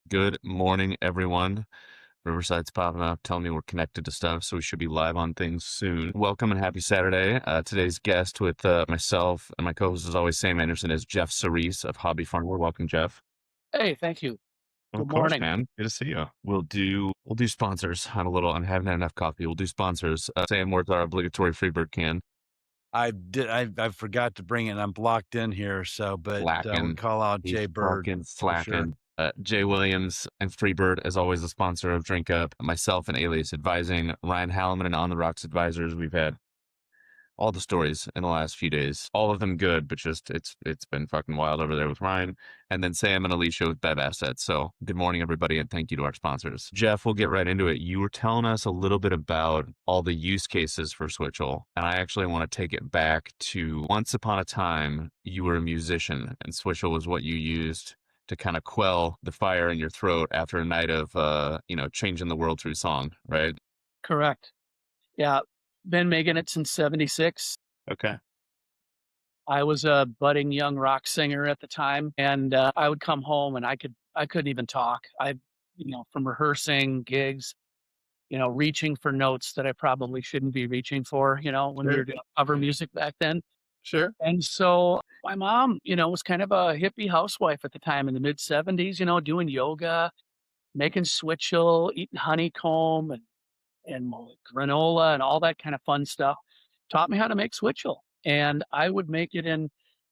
Good morning, everyone. Riverside's popping up, telling me we're connected to stuff, so we should be live on things soon. Welcome and happy Saturday. Today's guest with myself and my co-host, as always, Sam Anderson, is Jeff Cerise of Hobby Farmer. Welcome, Jeff. Hey, thank you. Of Good course, morning. man. Good to see you. We'll do sponsors. I haven't had enough coffee. We'll do sponsors. Sam, where's our obligatory Freebird can? I forgot to bring it. I'm blocked in here, but we Slacking. call out He's Jay Bird fucking for sure. slacking. Jay Williams and Freebird, as always, a sponsor of Drink Up. Myself and Alias Advising, Ryan Halliman and On the Rocks Advisors. We've had all the stories in the last few days. All of them good, but just it's been fucking wild over there with Ryan. And then Sam and Alicia with Bev Assets. So good morning, everybody, and thank you to our sponsors. Jeff, we'll get right into it. You were telling us a little bit about all the use cases for Switchel, and I actually want to take it back to once upon a time you were a musician, and Switchel was what you used to kind of quell the fire in your throat after a night of changing the world through song, right? Correct. Yeah, been making it since '76. Okay. I was a budding young rock singer at the time, and I would come home and I couldn't even talk. From rehearsing gigs, reaching for notes that I probably shouldn't be reaching for, when we Sure. were doing cover music back then. Sure. And so my mom, was kind of a hippie housewife at the time in the mid '70s, doing yoga, making switchel, eating honeycomb and granola and all that kind of fun stuff. Taught me how to make switchel, and I would make it in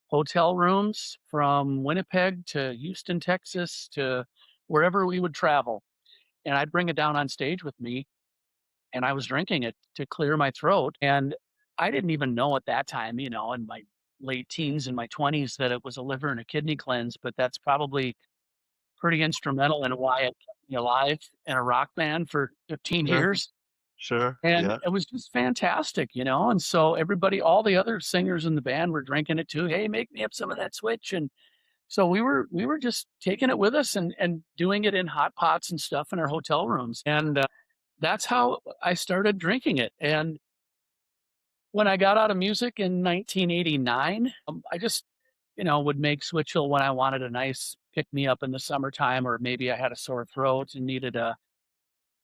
hotel rooms from Winnipeg to Houston, Texas, to wherever we would travel. And I'd bring it down on stage with me, and I was drinking it to clear my throat. And I didn't even know at that time, in my late teens and my 20s, that it was a liver and a kidney cleanse. But that's probably pretty instrumental in why it kept me alive in a rock band for 15 Sure. years. Sure. And Yeah. it was just fantastic, and so everybody, all the other singers in the band were drinking it too. "Hey, make me up some of that switch," and so we were just taking it with us and doing it in hot pots and stuff in our hotel rooms, and, that's how I started drinking it. And when I got out of music in 1989, I just, would make Switchel when I wanted a nice pick me up in the summertime, or maybe I had a sore throat and needed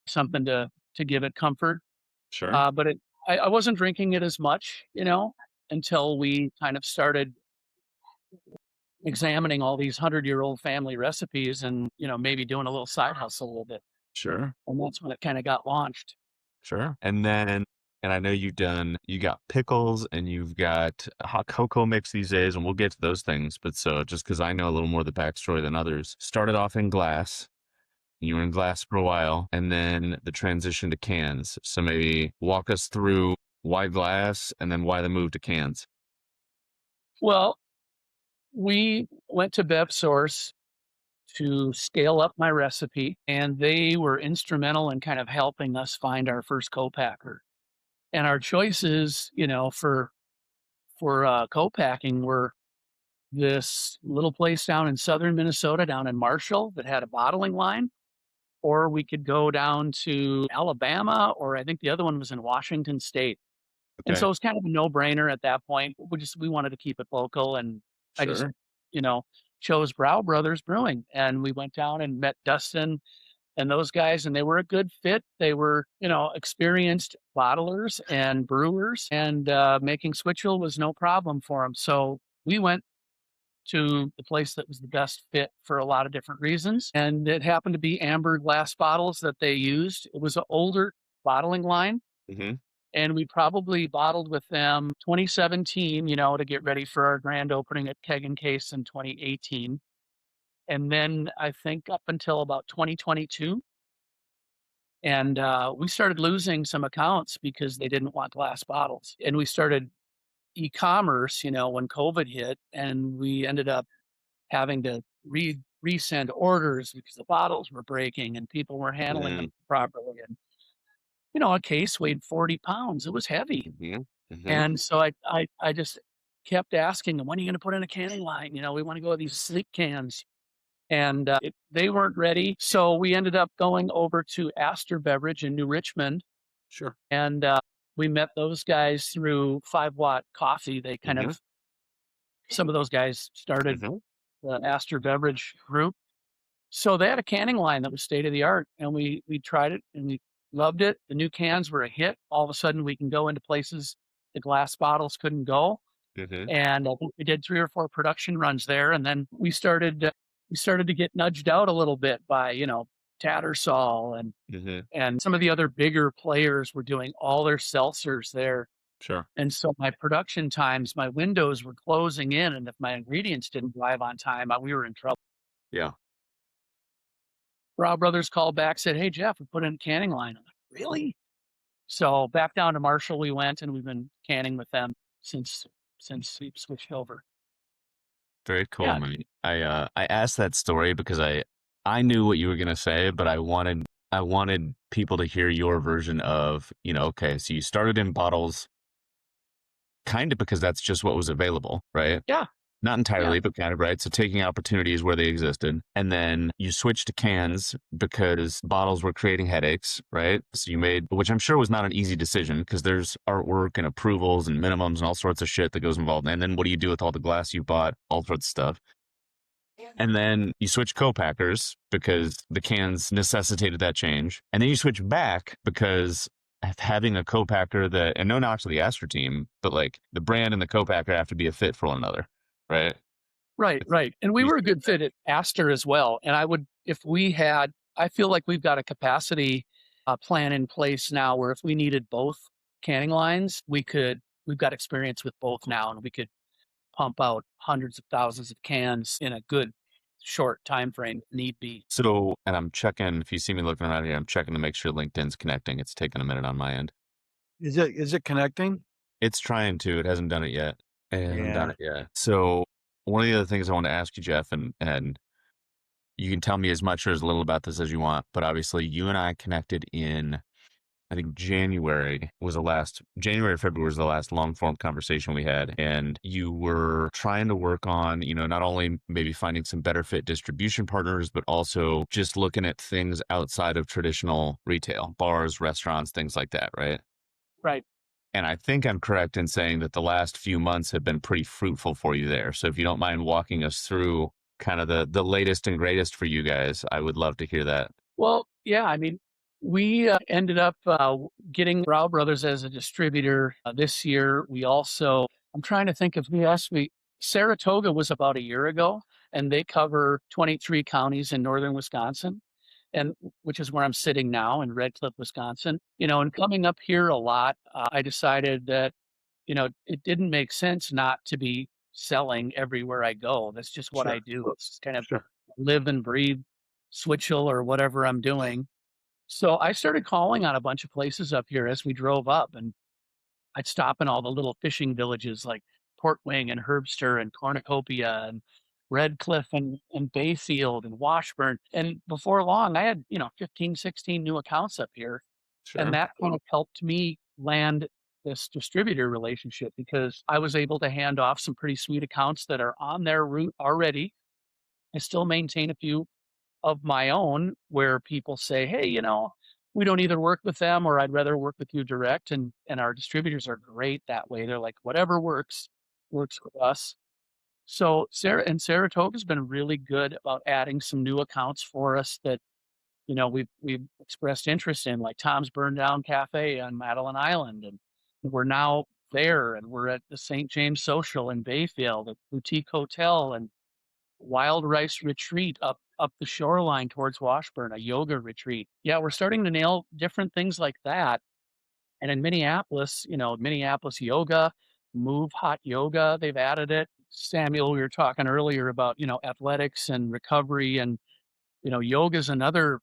something to give it comfort. Sure. But I wasn't drinking it as much, until we kind of started examining all these 100-year-old family recipes and, maybe doing a little side hustle a little bit. Sure. And that's when it kind of got launched. Sure. And I know you got pickles and you've got hot cocoa mix these days, and we'll get to those things. But so just because I know a little more of the backstory than others, started off in glass. You were in glass for a while, and then the transition to cans. So maybe walk us through why glass and then why the move to cans. Well, we went to BevSource to scale up my recipe, and they were instrumental in kind of helping us find our first copacker. And our choices, for co-packing were this little place down in southern Minnesota, down in Marshall, that had a bottling line, or we could go down to Alabama, or I think the other one was in Washington State. And so Okay. it was kind of a no-brainer at that point. We wanted to keep it local, and I just, Sure. you know, chose Brow Brothers Brewing, and we went down and met Dustin and those guys, and they were a good fit. They were, experienced bottlers and brewers, and making Switchel was no problem for them. So we went to the place that was the best fit for a lot of different reasons. And it happened to be amber glass bottles that they used. It was an older bottling line, Mm-hmm. and we probably bottled with them 2017, to get ready for our grand opening at Keg and Case in 2018. And then I think up until about 2022. And we started losing some accounts because they didn't want glass bottles. And we started e-commerce, when COVID hit, and we ended up having to resend orders because the bottles were breaking and people weren't handling them properly. And, a case weighed 40 pounds. It was heavy. Mm-hmm. Mm-hmm. And so I just kept asking them, when are you going to put in a canning line? We want to go with these sleek cans. And they weren't ready. So we ended up going over to Astor Beverage in New Richmond. Sure. And we met those guys through 5 Watt Coffee. They kind Mm-hmm. of, some of those guys started Mm-hmm. the Astor Beverage group. So they had a canning line that was state of the art, and we tried it and we loved it. The new cans were a hit. All of a sudden, we can go into places the glass bottles couldn't go, Mhm. and I think we did 3 or 4 production runs there, and then we started to get nudged out a little bit by, Tattersall Mhm. and some of the other bigger players were doing all their seltzers there. Sure. And so my production times, my windows were closing in, and if my ingredients didn't arrive on time, we were in trouble. Yeah. Rob Brothers called back, said, "Hey, Jeff, we put in a canning line." I'm like, "Really?" So back down to Marshall we went, and we've been canning with them since we switched over. Very cool, Yeah, man. I asked that story because I knew what you were gonna say, but I wanted people to hear your version of, okay, so you started in bottles kind of because that's just what was available, right? yeah, Not yeah. entirely, but kind of, right? So taking opportunities where they existed. And then you switched to cans because bottles were creating headaches, right? So you made, which I'm sure was not an easy decision because there's artwork and approvals and minimums and all sorts of shit that goes involved. And then what do you do with all the glass you bought? All sorts of stuff. And then you switch co-packers because the cans necessitated that change. And then you switch back because having a co-packer that, and no knocks to the Astor team, but like the brand and the co-packer have to be a fit for one another, right? Right, It's right. And we you were a switch good back. fit at Astor as well. And if we had, I feel like we've got a capacity plan in place now where if we needed both canning lines, we've got experience with both now and we could pump out hundreds of thousands of cans in a good short time frame if need be. So, and I'm checking, if you see me looking around here, I'm checking to make sure LinkedIn's connecting. It's taking a minute on my end. Is it connecting? It's trying to, it hasn't done it yet. It hasn't done Yeah. it yet. So one of the other things I want to ask you, Jeff, and you can tell me as much or as little about this as you want, but obviously you and I connected in, I think January or February was the last long form conversation we had. And you were trying to work on, not only maybe finding some better fit distribution partners, but also just looking at things outside of traditional retail, bars, restaurants, things like that, right? Right. And I think I'm correct in saying that the last few months have been pretty fruitful for you there. So if you don't mind walking us through kind of the latest and greatest for you guys, I would love to hear that. Well, yeah, I mean, we ended up getting Brow Brothers as a distributor this year. We also, I'm trying to think if you asked me, Saratoga was about a year ago, and they cover 23 counties in northern Wisconsin, and which is where I'm sitting now in Red Cliff, Wisconsin. And coming up here a lot, I decided that it didn't make sense not to be selling everywhere I go. That's just what I Sure. do. It's kind of Sure. live and breathe switchel or whatever I'm doing. So I started calling on a bunch of places up here as we drove up, and I'd stop in all the little fishing villages like Port Wing and Herbster and Cornucopia and Red Cliff and Bayfield and Washburn. And before long, I had, 15, 16 new accounts up here. And Sure. that kind of helped me land this distributor relationship because I was able to hand off some pretty sweet accounts that are on their route already. I still maintain a few of my own where people say, "Hey, we don't either work with them or I'd rather work with you direct." And our distributors are great that way. They're like, whatever works with us. So Saratoga's been really good about adding some new accounts for us that, we've expressed interest in, like Tom's Burn Down Cafe on Madeline Island. And we're now there and we're at the St. James Social in Bayfield, a boutique hotel, and Wild Rice Retreat up the shoreline towards Washburn, a yoga retreat. Yeah, we're starting to nail different things like that. And in Minneapolis, Minneapolis yoga, Move Hot Yoga, they've added it. Samuel, we were talking earlier about, athletics and recovery and, yoga is another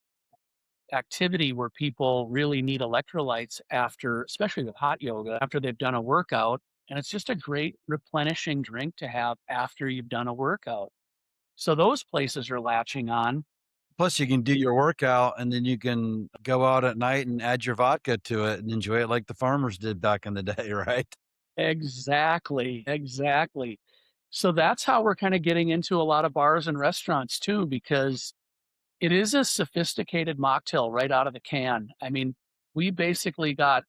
activity where people really need electrolytes after, especially with hot yoga, after they've done a workout. And it's just a great replenishing drink to have after you've done a workout. So those places are latching on. Plus, you can do your workout and then you can go out at night and add your vodka to it and enjoy it like the farmers did back in the day, right? Exactly, exactly. So that's how we're kind of getting into a lot of bars and restaurants too, because it is a sophisticated mocktail right out of the can. I mean, we basically got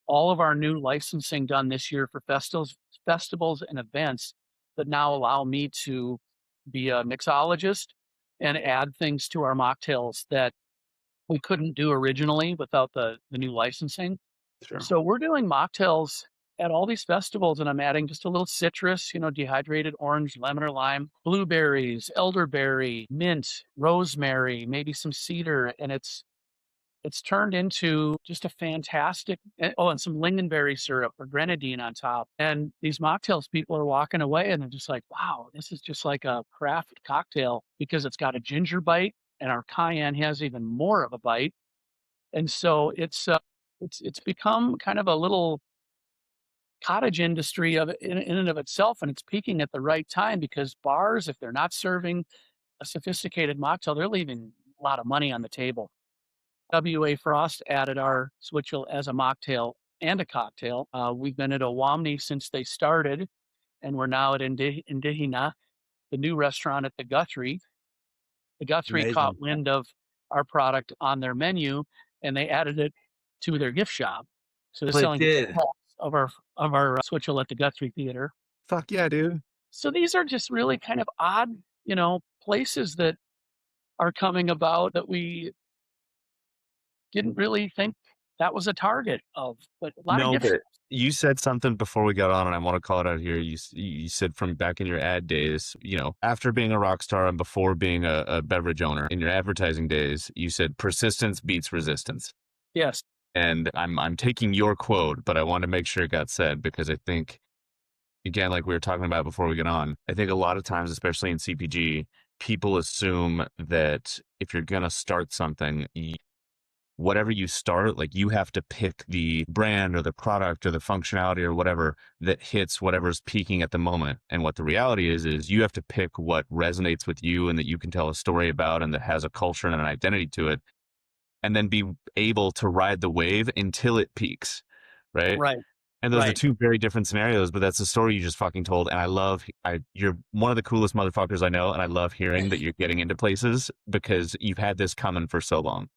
all of our new licensing done this year for festivals and events that now allow me to be a mixologist and add things to our mocktails that we couldn't do originally without the new licensing. Sure. So we're doing mocktails at all these festivals, and I'm adding just a little citrus, dehydrated orange, lemon or lime, blueberries, elderberry, mint, rosemary, maybe some cedar, and it's turned into just a fantastic. Oh, and some lingonberry syrup or grenadine on top. And these mocktails, people are walking away and they're just like, "Wow, this is just like a craft cocktail because it's got a ginger bite, and our cayenne has even more of a bite." And so it's become kind of a little cottage industry of in and of itself, and it's peaking at the right time because bars, if they're not serving a sophisticated mocktail, they're leaving a lot of money on the table. WA Frost added our Switchel as a mocktail and a cocktail. We've been at Owamni since they started, and we're now at Indihina, the new restaurant at the Guthrie. The Guthrie caught Amazing. wind of our product on their menu, and they added it to their gift shop. So they're Well, it selling did. of our Switchel at the Guthrie Theater. Fuck yeah, dude. So these are just really kind of odd, places that are coming about that we didn't really think that was a target of, but a lot of No, gift but shops. you said something before we got on, and I want to call it out here. You said from back in your ad days, after being a rock star and before being a beverage owner in your advertising days, you said persistence beats resistance. Yes. And I'm taking your quote, but I want to make sure it got said because I think, again, like we were talking about before we get on, I think a lot of times, especially in CPG, people assume that if you're going to start something, whatever you start, like you have to pick the brand or the product or the functionality or whatever that hits whatever's peaking at the moment. And what the reality is you have to pick what resonates with you and that you can tell a story about and that has a culture and an identity to it, and then be able to ride the wave until it peaks. Right. Right. And those are Right. two very different scenarios, but that's the story you just fucking told. And you're one of the coolest motherfuckers I know. And I love hearing that you're getting into places because you've had this coming for so long.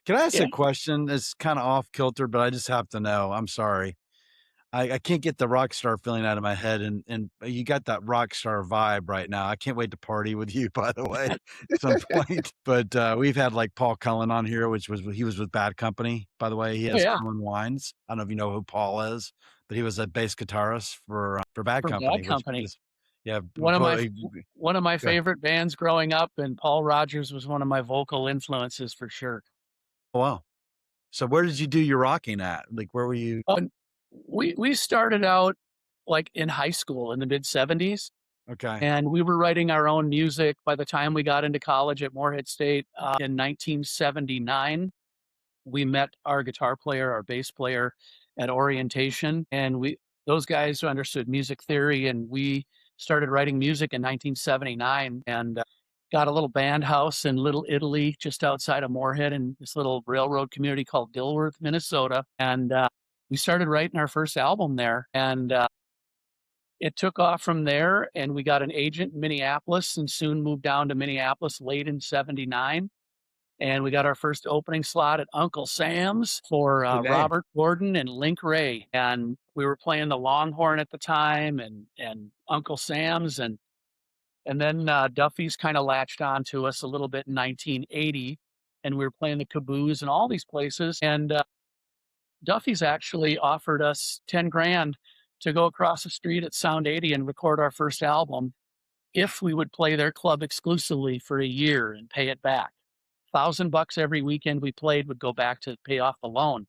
Can I ask Yeah. a question? It's kind of off kilter, but I just have to know. I'm sorry. I can't get the rock star feeling out of my head, and you got that rock star vibe right now. I can't wait to party with you, by the way, at some point. But we've had like Paul Cullen on here, he was with Bad Company, by the way. He Oh has yeah. Cullen Wines. I don't know if you know who Paul is, but he was a bass guitarist for Bad For Company, Bad which Company. is yeah. One of my Go ahead. favorite bands growing up, and Paul Rogers was one of my vocal influences for sure. Oh, wow. So where did you do your rocking at? Like, where were you? We started out like in high school in the mid 70s, Okay. and we were writing our own music by the time we got into college at Morehead State in 1979. We met our guitar player, our bass player at orientation, and those guys who understood music theory, and we started writing music in 1979 and got a little band house in Little Italy just outside of Morehead in this little railroad community called Dilworth, Minnesota. And we started writing our first album there, and it took off from there, and we got an agent in Minneapolis and soon moved down to Minneapolis late in 79. And we got our first opening slot at Uncle Sam's for Good name. Robert Gordon and Link Ray. And we were playing the Longhorn at the time and Uncle Sam's. And then Duffy's kind of latched on to us a little bit in 1980. And we were playing the Caboose and all these places. And Duffy's actually offered us 10 grand to go across the street at Sound 80 and record our first album if we would play their club exclusively for a year and pay it back. $1,000 every weekend we played would go back to pay off the loan.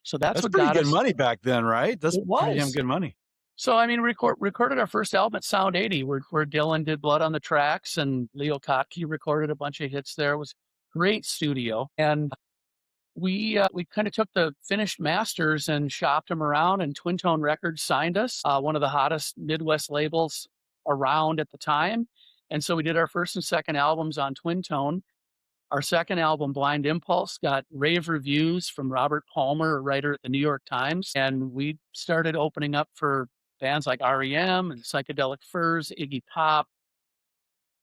So that's what pretty got good us. money back then, right? That's It pretty damn was. good money. So I mean, recorded our first album at Sound 80, where Dylan did Blood on the Tracks, and Leo Kottke recorded a bunch of hits there. It was great studio, and we kind of took the finished masters and shopped them around, and Twin Tone Records signed us, one of the hottest Midwest labels around at the time. And so we did our first and second albums on Twin Tone. Our second album, Blind Impulse, got rave reviews from Robert Palmer, a writer at the New York Times. And we started opening up for bands like REM and Psychedelic Furs, Iggy Pop,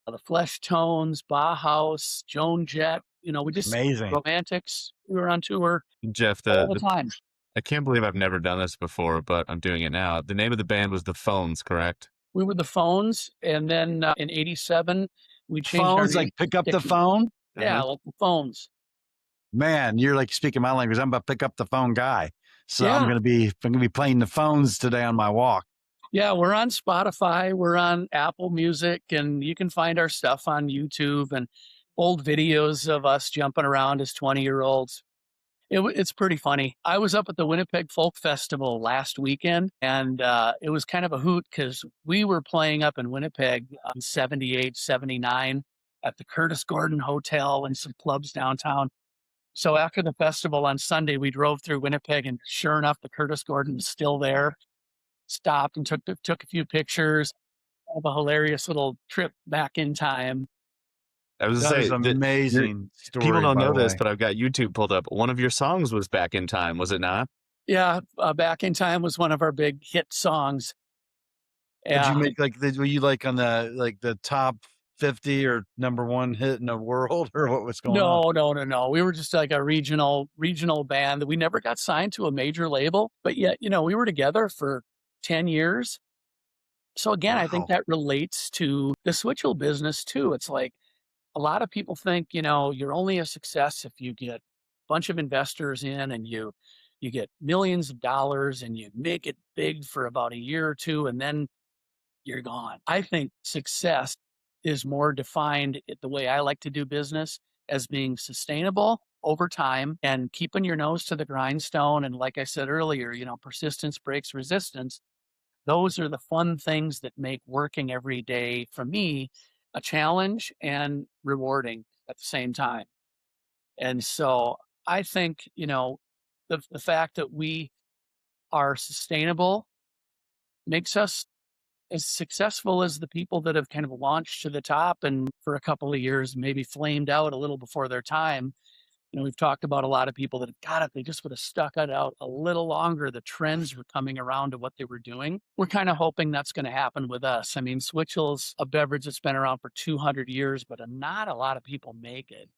the Flesh Tones, Bauhaus, Joan Jett. We just Amazing. Romantics. We were on tour Jeff, all the time. I can't believe I've never done this before, but I'm doing it now. The name of the band was The Phones, correct? We were The Phones. And then in 87, We changed our Phones, name like to pick up the Sticky. phone? Yeah, Mhm. like the phones. Man, you're like speaking my language. I'm a pick up the phone guy. So Yeah. I'm gonna be playing the phones today on my walk. Yeah, we're on Spotify, we're on Apple Music, and you can find our stuff on YouTube and old videos of us jumping around as 20-year-olds. It's pretty funny. I was up at the Winnipeg Folk Festival last weekend, and it was kind of a hoot because we were playing up in Winnipeg on 78, 79 at the Curtis Gordon Hotel and some clubs downtown. So after the festival on Sunday, we drove through Winnipeg, and sure enough, the Curtis Gordon was still there. Stopped and took a few pictures of a hilarious little trip back in time. I was to That is say that amazing people story, don't by know the this, way. but I've got YouTube pulled up. One of your songs was "Back in Time," was it not? Yeah, Back in Time was one of our big hit songs. Did you Yeah. make were you like on the top 50 or number one hit in the world or what was going on? No, no, no, no. We were just like a regional band that we never got signed to a major label, but yet, we were together for 10 years. So again, I think Wow. that relates to the Switchel business too. It's like a lot of people think, you're only a success if you get a bunch of investors in and you get millions of dollars and you make it big for about a year or two and then you're gone. I think success is more defined the way I like to do business as being sustainable over time and keeping your nose to the grindstone. And like I said earlier, persistence breaks resistance. Those are the fun things that make working every day for me a challenge and rewarding at the same time. And so I think, the fact that we are sustainable makes us as successful as the people that have kind of launched to the top and for a couple of years maybe flamed out a little before their time. We've talked about a lot of people that have got it. They just would have stuck it out a little longer. The trends were coming around to what they were doing. We're kind of hoping that's going to happen with us. I mean, Switchel's a beverage that's been around for 200 years, but not a lot of people make it.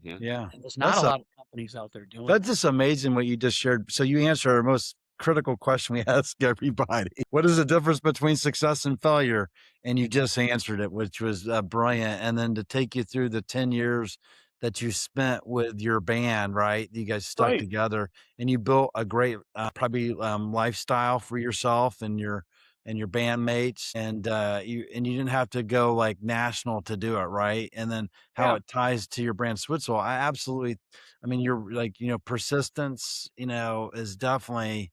Yeah. Yeah. And there's not a That's lot of companies out there doing That's that. just amazing what you just shared. So you answer our most critical question we ask everybody. What is the difference between success and failure? And you just answered it, which was brilliant. And then to take you through the 10 years that you spent with your band, right? You guys stuck Right. together and you built a great, probably lifestyle for yourself and your bandmates. And you didn't have to go like national to do it, right? And then how Yeah. it ties to your brand Switzel. I mean, you're like, persistence, is definitely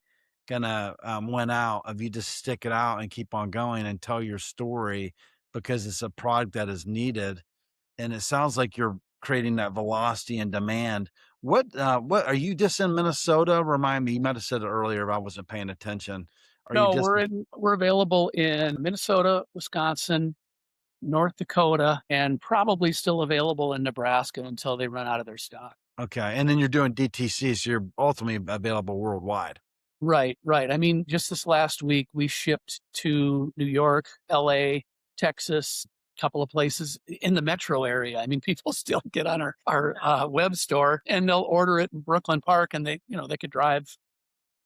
gonna win out if you just stick it out and keep on going and tell your story because it's a product that is needed. And it sounds like you're creating that velocity and demand. What are you just in Minnesota? Remind me, you might have said it earlier if I wasn't paying attention. Are you No, just we're available in Minnesota, Wisconsin, North Dakota, and probably still available in Nebraska until they run out of their stock. okay? And then you're doing DTC, so you're ultimately available worldwide. Right, right. I mean, just this last week, we shipped to New York, LA, Texas, a couple of places in the metro area. I mean, people still get on our web store and they'll order it in Brooklyn Park and they could drive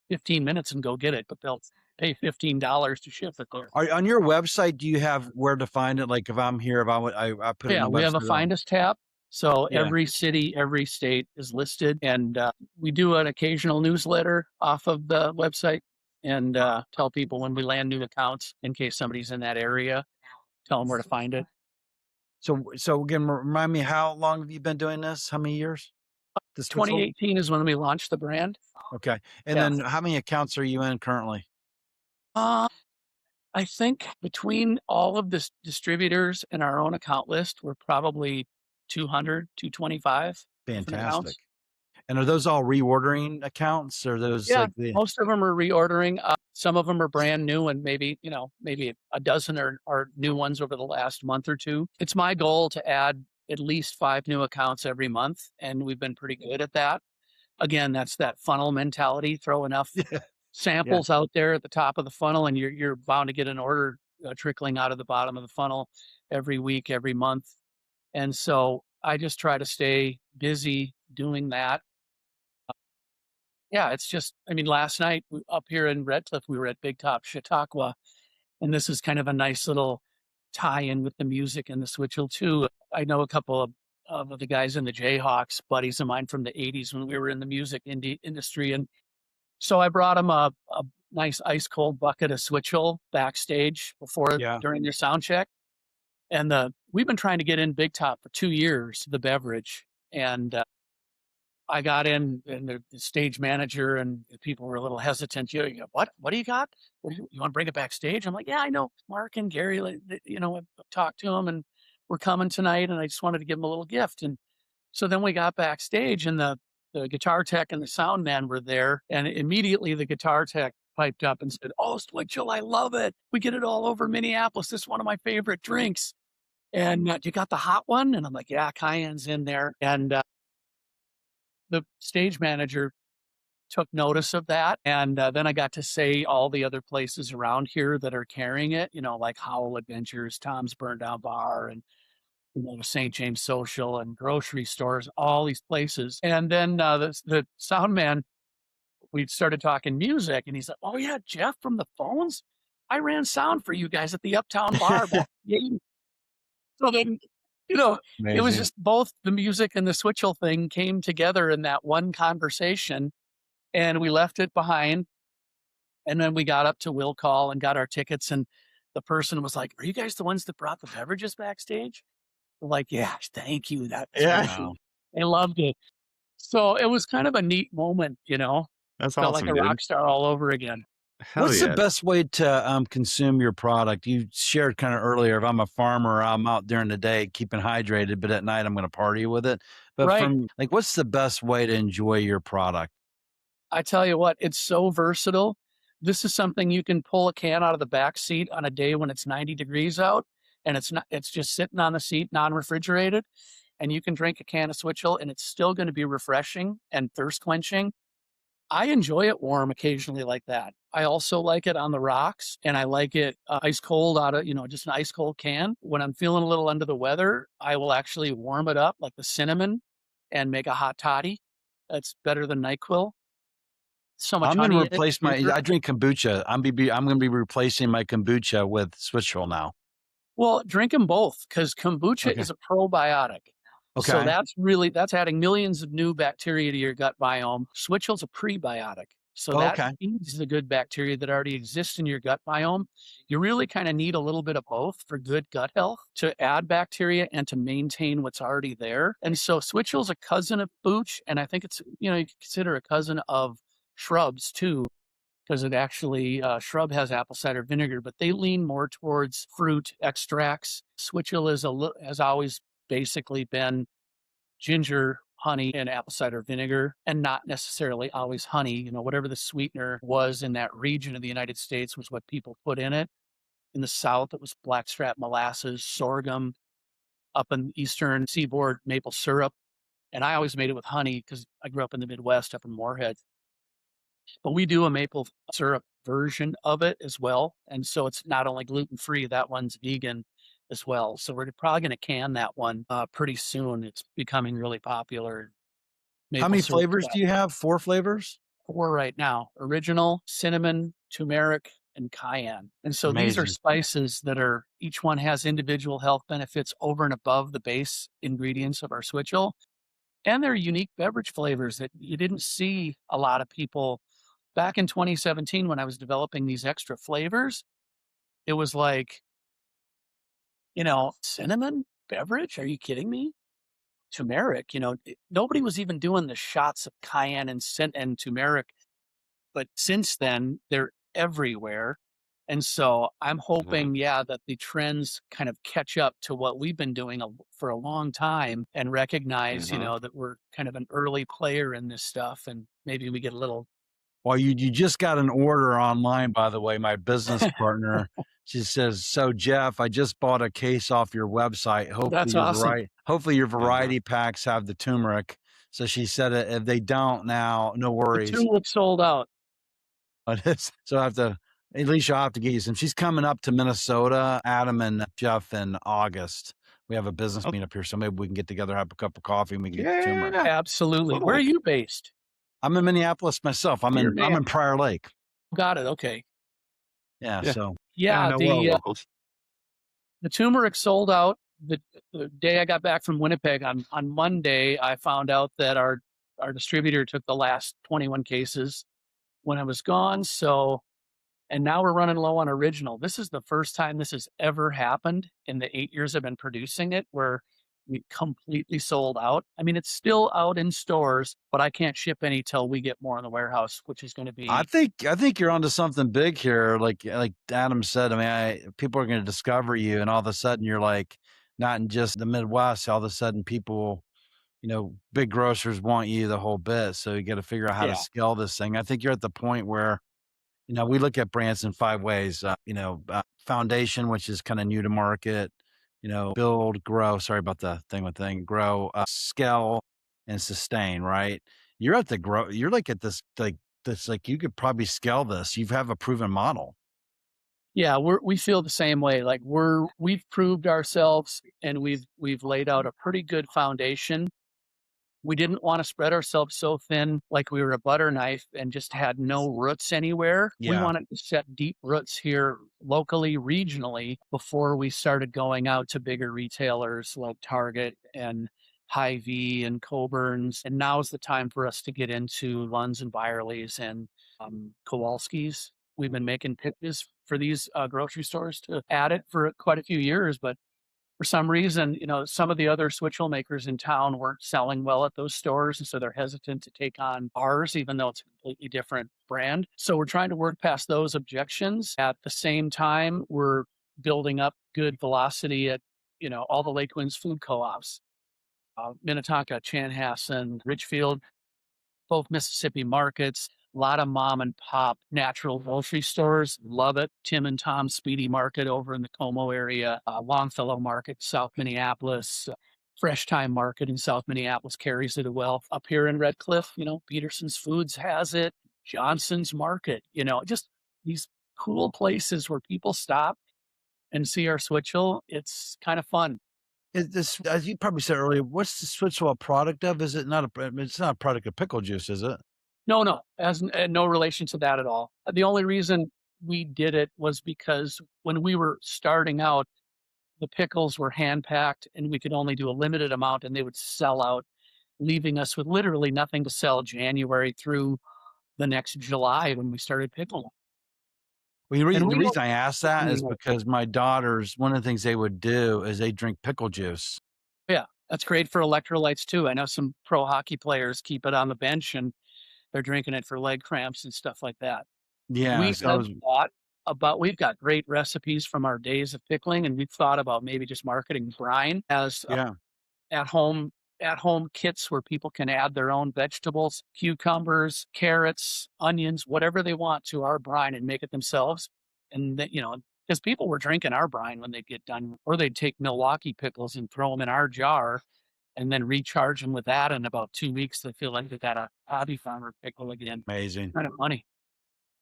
15 minutes and go get it, but they'll pay $15 to ship it there. On your website, do you have where to find it? Like if I'm here, if I would, I put it in Yeah, the we have a website. Find Us tab. So Yeah. every city, every state is listed. And we do an occasional newsletter off of the website and tell people when we land new accounts in case somebody's in that area, tell them where to find it. So again, remind me, how long have you been doing this? How many years? This Whistle? 2018 is when we launched the brand. Okay. And Yeah. then how many accounts are you in currently? Uh, I think between all of the distributors and our own account list, we're probably 200, 225 different Fantastic. accounts. And are those all reordering accounts or those Yeah, like the most of them are reordering. Some of them are brand new, and maybe a dozen are new ones over the last month or two. It's my goal to add at least 5 new accounts every month, and we've been pretty good at that. Again, that's that funnel mentality. Throw enough Yeah. Yeah. samples out there at the top of the funnel, and you're bound to get an order trickling out of the bottom of the funnel every week, every month. And so I just try to stay busy doing that. Yeah, it's just I mean, last night up here in Red Cliff, we were at Big Top Chautauqua, and this is kind of a nice little tie in with the music and the switchel too. I know a couple of the guys in the Jayhawks, buddies of mine from the 80s when we were in the music industry. And so I brought them a nice ice cold bucket of switchel backstage Yeah. during their sound check. And we've been trying to get in Big Top for 2 years, the beverage. And I got in, and the stage manager and the people were a little hesitant. You know, what? What do you got? You want to bring it backstage? I'm like, yeah, I know Mark and Gary. I've talked to them, and we're coming tonight. And I just wanted to give them a little gift. And so then we got backstage, and the guitar tech and the sound man were there, and immediately the guitar tech piped up and said, "Oh, Switchel, I love it. We get it all over Minneapolis. This is one of my favorite drinks. And you got the hot one?" And I'm like, "Yeah, cayenne's in there." And the stage manager took notice of that. And then I got to say all the other places around here that are carrying it, like Howell Adventures, Tom's Burn Down Bar, and St. James Social and grocery stores, all these places. And then the sound man, we started talking music, and he's like, "Oh yeah, Jeff from the Phones. I ran sound for you guys at the Uptown Bar back in the 80s." So then, it was Amazing. just both the music and the switchel thing came together in that one conversation, and we left it behind. And then we got up to will call and got our tickets, and the person was like, "Are you guys the ones that brought the beverages backstage?" We're like, "Yeah, thank you. That's Yeah. Wow. They loved it." So it was kind of a neat moment, That's felt like awesome, a dude. rock star all over again. Hell What's yeah. the best way to consume your product? You shared kind of earlier, if I'm a farmer, I'm out during the day keeping hydrated, but at night I'm going to party with it. But Right. from like, what's the best way to enjoy your product? I tell you what, it's so versatile. This is something you can pull a can out of the back seat on a day when it's 90 degrees out, and it's just sitting on the seat, non-refrigerated, and you can drink a can of Switchel and it's still going to be refreshing and thirst quenching. I enjoy it warm occasionally like that. I also like it on the rocks, and I like it ice cold out of, just an ice cold can. When I'm feeling a little under the weather, I will actually warm it up like the cinnamon and make a hot toddy. That's better than NyQuil. So much I'm going to honey in it. replace I drink kombucha. I'm going to be replacing my kombucha with Switchel now. Well, drink them both, because kombucha Okay. is a probiotic. So Okay. that's adding millions of new bacteria to your gut biome. Switchel's a prebiotic. So Oh, that okay. feeds the good bacteria that already exist in your gut biome. You really kind of need a little bit of both for good gut health, to add bacteria and to maintain what's already there. And so Switchel's a cousin of booch, and I think it's, you can consider a cousin of shrubs too, because it actually, shrub has apple cider vinegar, but they lean more towards fruit extracts. Switchel has always basically been ginger, honey, and apple cider vinegar, and not necessarily always honey. Whatever the sweetener was in that region of the United States was what people put in it. In the South, it was blackstrap molasses, sorghum. Up in the Eastern Seaboard, maple syrup. And I always made it with honey because I grew up in the Midwest up in Moorhead. But we do a maple syrup version of it as well. And so it's not only gluten-free, that one's vegan as well. So we're probably going to can that one pretty soon. It's becoming really popular. How Maple many syrup flavors do you have? 4 flavors? 4 right now: original, cinnamon, turmeric, and cayenne. And so these are Amazing. spices that each one has individual health benefits over and above the base ingredients of our Switchel. And they're unique beverage flavors that you didn't see a lot of people. Back in 2017, when I was developing these extra flavors, it was like, cinnamon beverage? Are you kidding me? Turmeric, nobody was even doing the shots of cayenne and turmeric. But since then, they're everywhere. And so I'm hoping, that the trends kind of catch up to what we've been doing for a long time, and recognize, that we're kind of an early player in this stuff, and maybe we get a little. Well, you just got an order online, by the way, my business partner. She says, "So Jeff, I just bought a case off your website. That's awesome. Hopefully your variety packs have the turmeric." So she said, if they don't now, no The worries. tulip sold out. So at least you'll have to get you some. She's coming up to Minnesota, Adam and Jeff, in August. We have a business meet up here, so maybe we can get together, have a cup of coffee, and we can get the turmeric. Absolutely. Where are you based? I'm in Minneapolis myself. I'm in Prior Lake. Got it. Okay. Yeah. Yeah. So Yeah. I know we're all locals. The turmeric sold out the day I got back from Winnipeg. On Monday, I found out that our distributor took the last 21 cases when I was gone. So, and now we're running low on original. This is the first time this has ever happened in the 8 years I've been producing it, where we completely sold out. I mean, it's still out in stores, but I can't ship any till we get more in the warehouse, which is going to I be, think you're onto something big here. Like Adam said, I mean, people are going to discover you, and all of a sudden you're like not in just the Midwest. All of a sudden, people, big grocers want you the whole bit. So you got to figure out how to yeah, scale this thing. I think you're at the point where we look at brands in 5 ways. Foundation, which is kind of new to market. Build, grow. Sorry about the thing with thing. Grow, scale, and sustain. Right. You're at the grow. You're like at this like you could probably scale this. You have a proven model. yeah, we feel the same way. Like we've proved ourselves and we've laid out a pretty good foundation. We didn't want to spread ourselves so thin like we were a butter knife and just had no roots anywhere. We Yeah. wanted to set deep roots here locally, regionally, before we started going out to bigger retailers like Target and Hy-Vee and Coburn's. And now's the time for us to get into Lunds and Byerly's and Kowalski's. We've been making pitches for these grocery stores to add it for quite a few years, but for some reason, some of the other switchel makers in town weren't selling well at those stores. And so they're hesitant to take on ours, even though it's a completely different brand. So we're trying to work past those objections. At the same time, we're building up good velocity at, all the Lake Winds food co-ops, Minnetonka, Chanhassen, Richfield, both Mississippi markets. A lot of mom and pop natural grocery stores. Love it. Tim and Tom's Speedy Market over in the Como area. Longfellow Market, South Minneapolis. Fresh Time Market in South Minneapolis carries it well. Up here in Red Cliff, Peterson's Foods has it. Johnson's Market, just these cool places where people stop and see our switchel. It's kind of fun. Is this, as you probably said earlier, what's the switchel a product of? Is it not it's not a product of pickle juice, is it? No, has no relation to that at all. The only reason we did it was because when we were starting out, the pickles were hand packed and we could only do a limited amount and they would sell out, leaving us with literally nothing to sell January through the next July when we started pickling. Well, And the we don't, reason I asked that is anymore. because my daughters, one of the things they would do is they drink pickle juice. Yeah, that's great for electrolytes too. I know some pro hockey players keep it on the bench and they're drinking it for leg cramps and stuff like that. Yeah, We so I have was thought about we've got great recipes from our days of pickling, and we've thought about maybe just marketing brine as yeah. at home at home kits where people can add their own vegetables, cucumbers, carrots, onions, whatever they want to our brine and make it themselves. And that, because people were drinking our brine when they get done, or they'd take Milwaukee pickles and throw them in our jar and then recharge them with that. In about 2 weeks, they feel like they got a hobby farmer pickle again. Amazing. Kind of funny.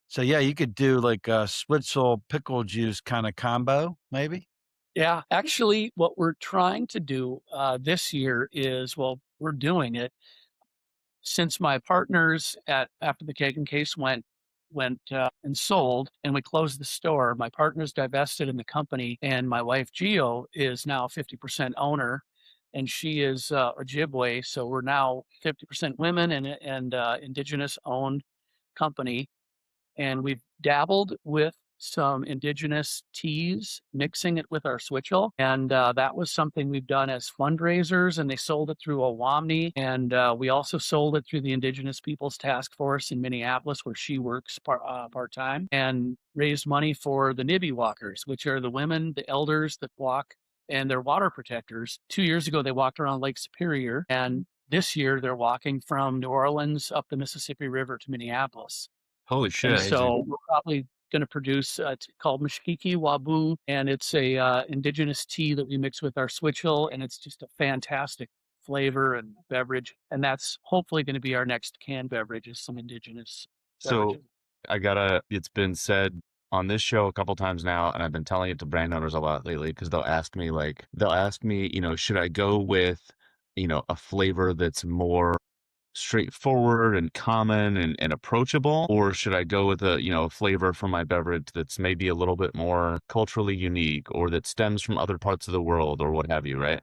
So yeah, you could do like a Switzel pickle juice kind of combo, maybe. Yeah, actually, what we're trying to do this year is, well, we're doing it since my partners at after the cake and case went and sold, and we closed the store. My partners divested in the company, and my wife Geo is now 50% owner, and she is Ojibwe, so we're now 50% women and indigenous owned company. And we've dabbled with some indigenous teas, mixing it with our switchel. And that was something we've done as fundraisers, and they sold it through Owamni. And we also sold it through the Indigenous Peoples Task Force in Minneapolis, where she works part-time, and raised money for the Nibby Walkers, which are the women, the elders that walk, and they're water protectors. 2 years ago, they walked around Lake Superior, and this year they're walking from New Orleans up the Mississippi River to Minneapolis. Holy And shit. Amazing. so we're probably going to produce, it's called Mashkiki Wabu, and it's a indigenous tea that we mix with our switchel, and it's just a fantastic flavor and beverage. And that's hopefully going to be our next canned beverage, is some indigenous So beverages. it's been said on this show a couple times now, and I've been telling it to brand owners a lot lately because they'll ask me, should I go with, a flavor that's more straightforward and common and approachable? Or should I go with a, flavor for my beverage that's maybe a little bit more culturally unique or that stems from other parts of the world or what have you, right?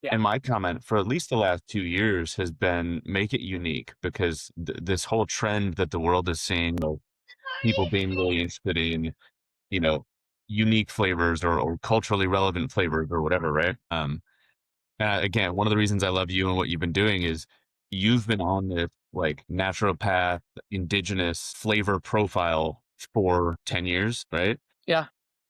Yeah. And my comment for at least the last 2 years has been make it unique because this whole trend that the world is seeing of people being really interested in, you know, unique flavors or culturally relevant flavors or whatever, right? Again, one of the reasons I love you and what you've been doing is you've been on this like naturopath, indigenous flavor profile for 10 years, right? Yeah.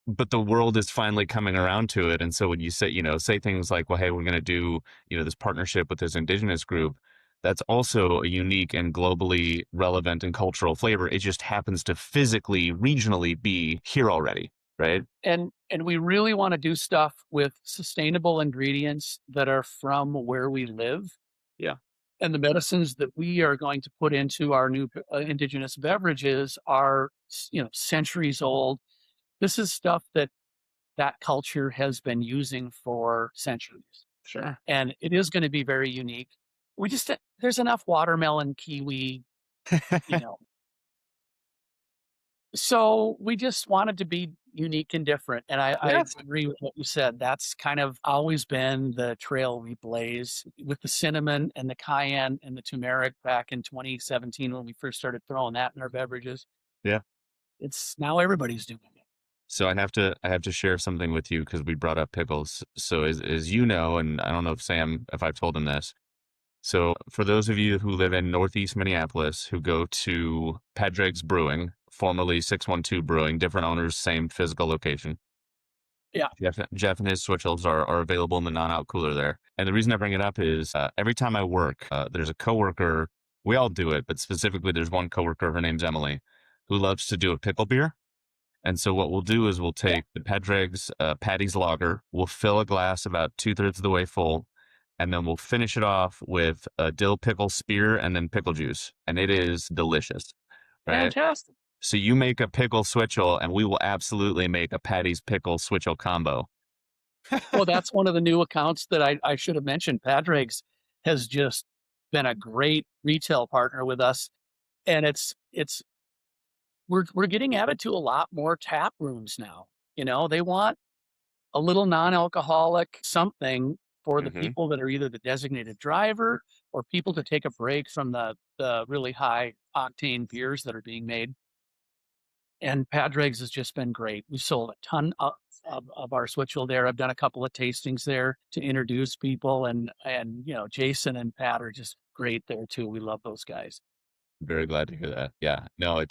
But the world is finally coming around to it. And so when you say, say things like, well, hey, we're going to do, this partnership with this indigenous group, that's also a unique and globally relevant and cultural flavor. It just happens to physically, regionally be here already, right? And we really want to do stuff with sustainable ingredients that are from where we live. Yeah. And the medicines that we are going to put into our new indigenous beverages are, centuries old. This is stuff that culture has been using for centuries, Sure. and it is going to be very unique. We just there's enough watermelon, kiwi, you know. So we just wanted to be unique and different. And I Yes. agree with what you said. That's kind of always been the trail we blaze with the cinnamon and the cayenne and the turmeric back in 2017 when we first started throwing that in our beverages. Yeah. It's now everybody's doing it. So I have to share something with you because we brought up pickles. So as you know, and I don't know if I've told him this. So for those of you who live in Northeast Minneapolis who go to Pedreg's Brewing, formerly 612 Brewing, different owners, same physical location. Yeah. Jeff and his switchels are available in the non-out cooler there. And the reason I bring it up is every time I work, there's a coworker. We all do it, but specifically there's one coworker, her name's Emily, who loves to do a pickle beer. And so what we'll do is we'll Yeah. take the Pedreg's Patty's Lager, we'll fill a glass about 2/3 of the way full, and then we'll finish it off with a dill pickle spear and then pickle juice. And it is delicious, right? Fantastic. So you make a pickle switchel, and we will absolutely make a Patty's pickle switchel combo. Well, that's one of the new accounts that I should have mentioned. Padraig's has just been a great retail partner with us. And we're getting added to a lot more tap rooms now. They want a little non-alcoholic something for the Hmm. people that are either the designated driver or people to take a break from the really high octane beers that are being made. And Padraig's has just been great. We sold a ton of our switchel there. I've done a couple of tastings there to introduce people, and Jason and Pat are just great there too. We love those guys. Very glad to hear that. Yeah. No,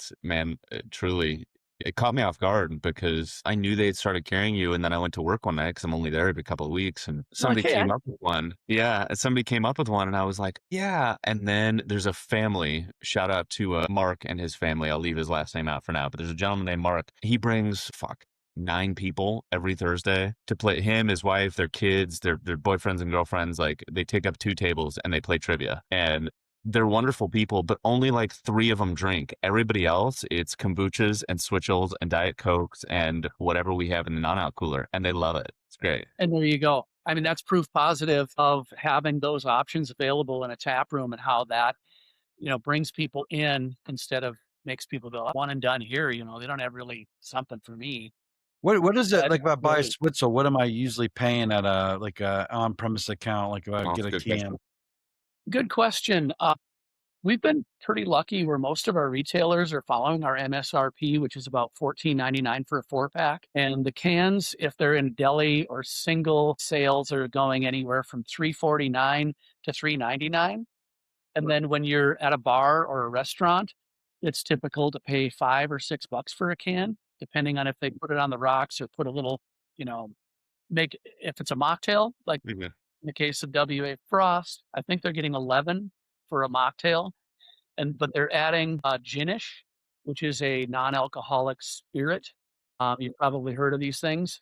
truly, it caught me off guard because I knew they'd started carrying you. And then I went to work one night because I'm only there every couple of weeks. And somebody Okay. came up with one. Yeah. And somebody came up with one. And I was like, yeah. And then there's a family, shout out to Mark and his family. I'll leave his last name out for now. But there's a gentleman named Mark. He brings, 9 people every Thursday to play. Him, his wife, their kids, their boyfriends and girlfriends. Like they take up 2 tables and they play trivia. And they're wonderful people, but only like 3 of them drink. Everybody else, it's kombuchas and switchels and Diet Cokes and whatever we have in the non-out cooler, and they love it. It's great. And there you go. I mean, that's proof positive of having those options available in a tap room and how that, brings people in instead of makes people go one and done here. They don't have really something for me. What is it That like if I buy a really Switzel? What am I usually paying at a on-premise account? Like if I Oh, get a good can? question. good question. We've been pretty lucky where most of our retailers are following our MSRP, which is about $14.99 for a 4-pack. And the cans, if they're in deli or single sales, are going anywhere from $3.49 to $3.99. And then when you're at a bar or a restaurant, it's typical to pay $5 or $6 for a can, depending on if they put it on the rocks or put a little, you know, if it's a mocktail, like Yeah. in the case of WA Frost, I think they're getting 11 for a mocktail, but they're adding ginish, which is a non-alcoholic spirit. You've probably heard of these things,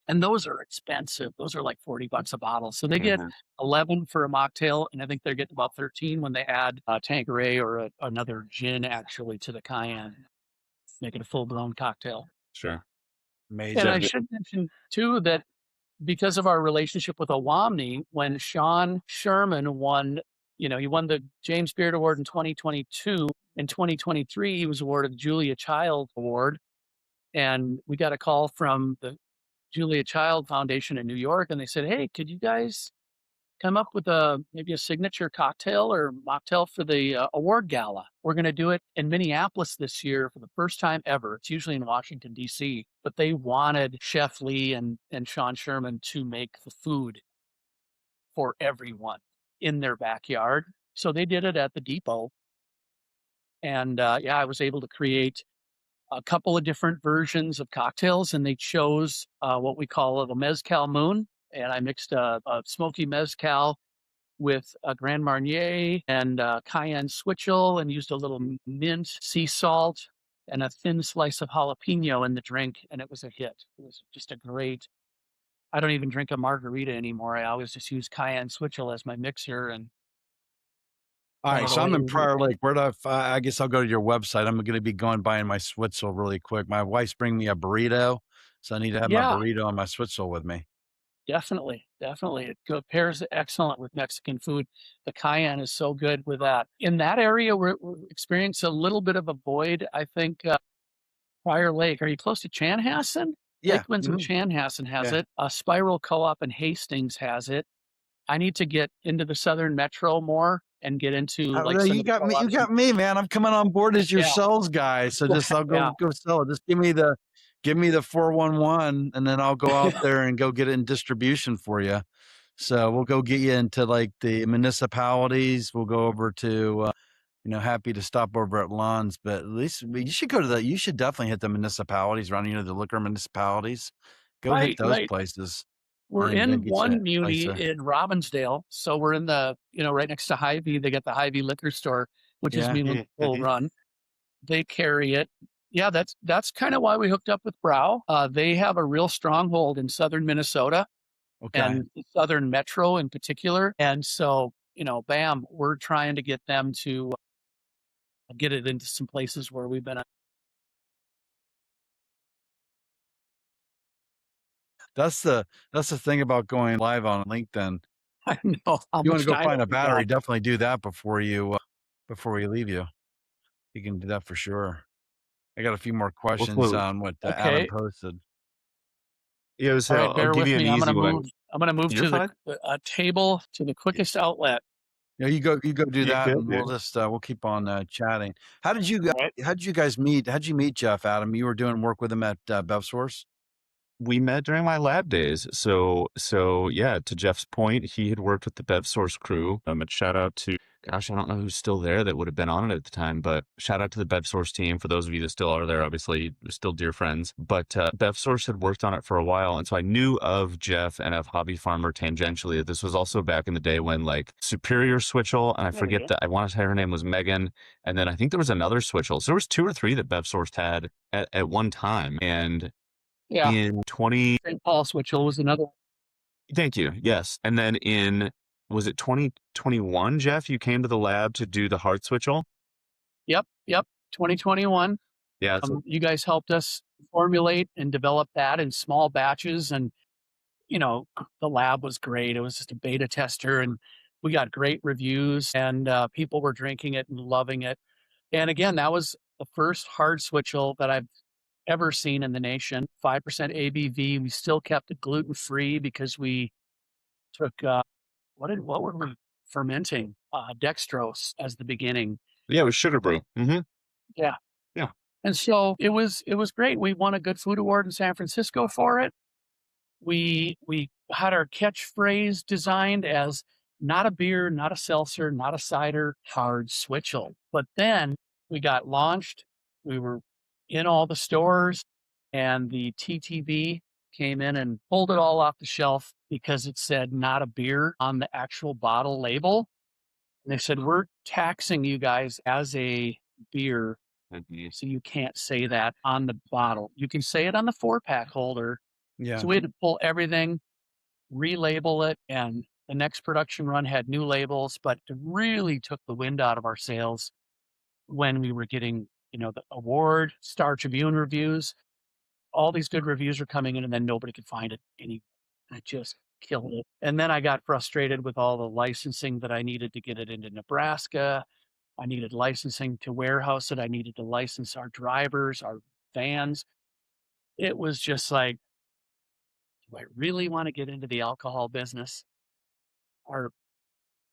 and those are expensive. Those are like $40 a bottle. So they get Mhm. 11 for a mocktail, and I think they're getting about 13 when they add Tanqueray or another gin actually to the cayenne, make it a full-blown cocktail. Sure. And I Amazing. should mention too that because of our relationship with Owamni, when Sean Sherman won He won the James Beard Award in 2022. In 2023, he was awarded the Julia Child Award. And we got a call from the Julia Child Foundation in New York, and they said, "Hey, could you guys come up with maybe a signature cocktail or mocktail for the award gala? We're going to do it in Minneapolis this year for the first time ever. It's usually in Washington, D.C., but they wanted Chef Lee and Sean Sherman to make the food for everyone in their backyard. So they did it at the depot. And yeah, I was able to create a couple of different versions of cocktails, and they chose what we call a mezcal moon. And I mixed a smoky mezcal with a Grand Marnier and cayenne switchel, and used a little mint, sea salt, and a thin slice of jalapeno in the drink, and it was a hit. It was just a great. I don't even drink a margarita anymore. I always just use cayenne switchel as my mixer, and All one right, of the so I'm in ways. Prior Lake. Where do I guess I'll go to your website. I'm going to be going buying my Switzel really quick. My wife's bringing me a burrito, so I need to have my Yeah, burrito and my Switzel with me. definitely, definitely. Pairs excellent with Mexican food. The cayenne is so good with that. In that area, we're experiencing a little bit of a void. I think Prior Lake. Are you close to Chanhassen? Yeah. Lake Windsor Mhm. Chanhassen has Yeah. it. A Spiral Co-op in Hastings has it. I need to get into the Southern Metro more and get into Oh, like no, some you of the got me. You co-ops. got me, man. I'm coming on board as your Yeah, sales guy. So just I'll yeah. go sell it. Just give me the 411, and then I'll go out there and go get it in distribution for you. So we'll go get you into like the municipalities. We'll go over to happy to stop over at Lons, but at least you should go to you should definitely hit the municipalities around, the liquor municipalities. Go hit Right, those right. places We're and in get you one a muni nicer. in Robbinsdale, so we're in the right next to Hy-Vee. They got the Hy-Vee liquor store, which is Yeah. Municipal Mhm. run. They carry it. Yeah, that's kind of why we hooked up with Brow. They have a real stronghold in southern Minnesota Okay. and the southern metro in particular. And so, bam, we're trying to get them to get it into some places where we've been. That's the thing about going live on LinkedIn. I know how You want to much go time find a we got. battery, definitely do that before we leave you. You can do that for sure. I got a few more questions Also, on what Adam Okay. posted. yeah, All so right, I'll bear give with you an me. easy one. I'm gonna move You're to fine. the table to the quickest outlet. Yeah, you go do You that, good, and we'll dude? just we'll keep on chatting. All right. How did you guys meet? How did you meet Jeff, Adam? You were doing work with him at BevSource? We met during my lab days. So yeah, to Jeff's point, he had worked with the BevSource crew. And shout out to, gosh, I don't know who's still there that would have been on it at the time, but shout out to the BevSource team. For those of you that still are there, obviously we're still dear friends. But BevSource had worked on it for a while, and so I knew of Jeff and of Hobby Farmer tangentially. This was also back in the day when like Superior Switchel, and I There we forget go. that I want to say her name was Megan, and then I think there was another Switchel. So there was two or three that BevSource had at one time, and Yeah. in 20 St. Paul Switchell was another. thank you, yes, and then was it 2021, Jeff, you came to the lab to do the heart switchel? Yep. 2021. Yeah, so You guys helped us formulate and develop that in small batches, and the lab was great. It was just a beta tester, and we got great reviews, and people were drinking it and loving it. And again, that was the first hard switchel that I've ever seen in the nation. 5% ABV. We still kept it gluten free because we took what were we fermenting? Dextrose as the beginning. yeah, it was sugar brew. Yeah. Yeah. And so it was great. We won a good food award in San Francisco for it. We had our catchphrase designed as not a beer, not a seltzer, not a cider, hard switchel. But then we got launched. We were in all the stores, and the TTB came in and pulled it all off the shelf because it said not a beer on the actual bottle label. And they said, we're taxing you guys as a beer, so you can't say that on the bottle. You can say it on the 4-pack holder. Yeah. So we had to pull everything, relabel it, and the next production run had new labels, but it really took the wind out of our sails when we were getting, the award, Star Tribune reviews. All these good reviews are coming in, and then nobody could find it anywhere. It just killed it. And then I got frustrated with all the licensing that I needed to get it into Nebraska. I needed licensing to warehouse it. I needed to license our drivers, our vans. It was just like, do I really want to get into the alcohol business? Our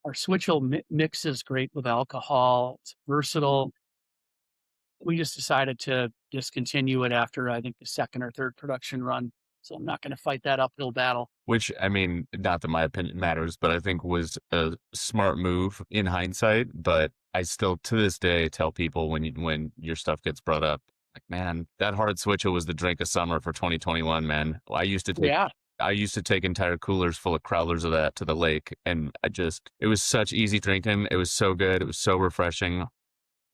our Switchel mixes great with alcohol. It's versatile. We just decided to discontinue it after I think the second or third production run. So I'm not going to fight that uphill battle. Which, I mean, not that my opinion matters, but I think was a smart move in hindsight. But I still, to this day, tell people when your stuff gets brought up, like, man, that hard switcher was the drink of summer for 2021, man. Yeah. I used to take entire coolers full of crowlers of that to the lake, and it was such easy drinking. It was so good. It was so refreshing.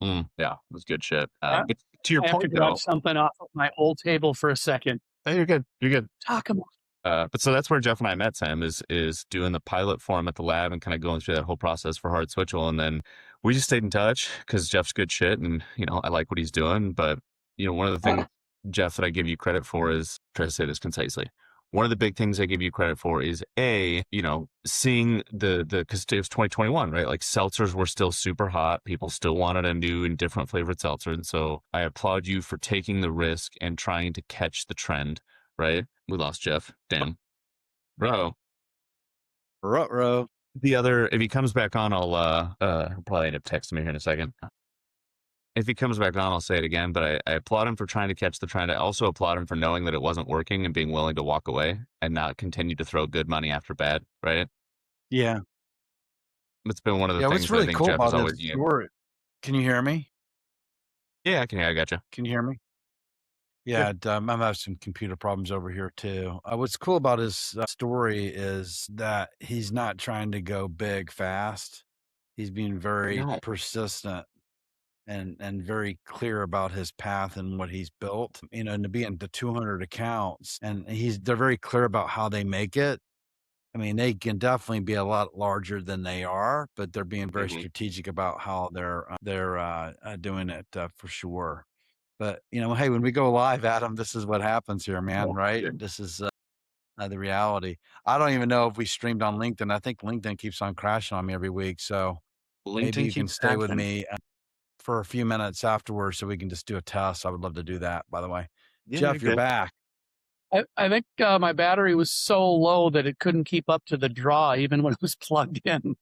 Yeah, it was good shit. But to your I have to point, grab though, something off of my old table for a second. hey, you're good. You're good. Talk about But so that's where Jeff and I met, Sam, is doing the pilot for him at the lab and kind of going through that whole process for Hard Switchel. And then we just stayed in touch because Jeff's good shit and, I like what he's doing. But, one of the things, Jeff, that I give you credit for is, try to say this concisely. One of the big things I give you credit for is seeing because it was 2021, right? Like seltzers were still super hot. People still wanted a new and different flavored seltzer. And so I applaud you for taking the risk and trying to catch the trend. Right? We lost Jeff. Damn. Bro. Ruh-roh. If he comes back on, I'll probably end up texting me here in a second. If he comes back on, I'll say it again, but I applaud him for trying to catch the trend. I also applaud him for knowing that it wasn't working and being willing to walk away and not continue to throw good money after bad, right? Yeah. It's been one of the Yeah, things what's that I really think cool Jeff has about always his story. Can you hear me? Yeah, I got you. Can you hear me? Yeah, I'm having some computer problems over here too. What's cool about his story is that he's not trying to go big fast. He's being very No. persistent and very clear about his path and what he's built. And to be into 200 accounts, and they're very clear about how they make it. I mean, they can definitely be a lot larger than they are, but they're being very strategic about how they're doing it for sure. But hey, when we go live, Adam, this is what happens here, man. Right? Yeah. This is the reality. I don't even know if we streamed on LinkedIn. I think LinkedIn keeps on crashing on me every week. So maybe you can stay with me for a few minutes afterwards, so we can just do a test. I would love to do that. By the way, Yeah, Jeff, you're back. I think my battery was so low that it couldn't keep up to the draw even when it was plugged in.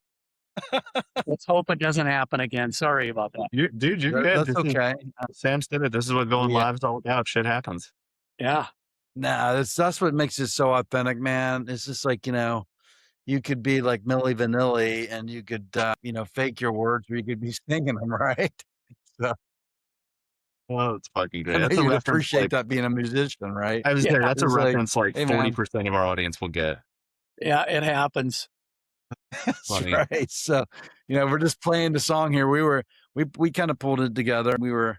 Let's hope it doesn't happen again. Sorry about that. You're good. That's okay. Sam said it. This is what going live is all about. Shit happens. Yeah. Nah, that's what makes it so authentic, man. It's just like, you could be like Milli Vanilli and you could, fake your words, or you could be singing them, right? So Oh, it's fucking great. I know That's a you'd reference. appreciate that being a musician, right? I was there. That's a It's like, reference like hey, man. 40% of our audience will get. Yeah, it happens. That's Funny. right. So, we're just playing the song here. We kind of pulled it together. We were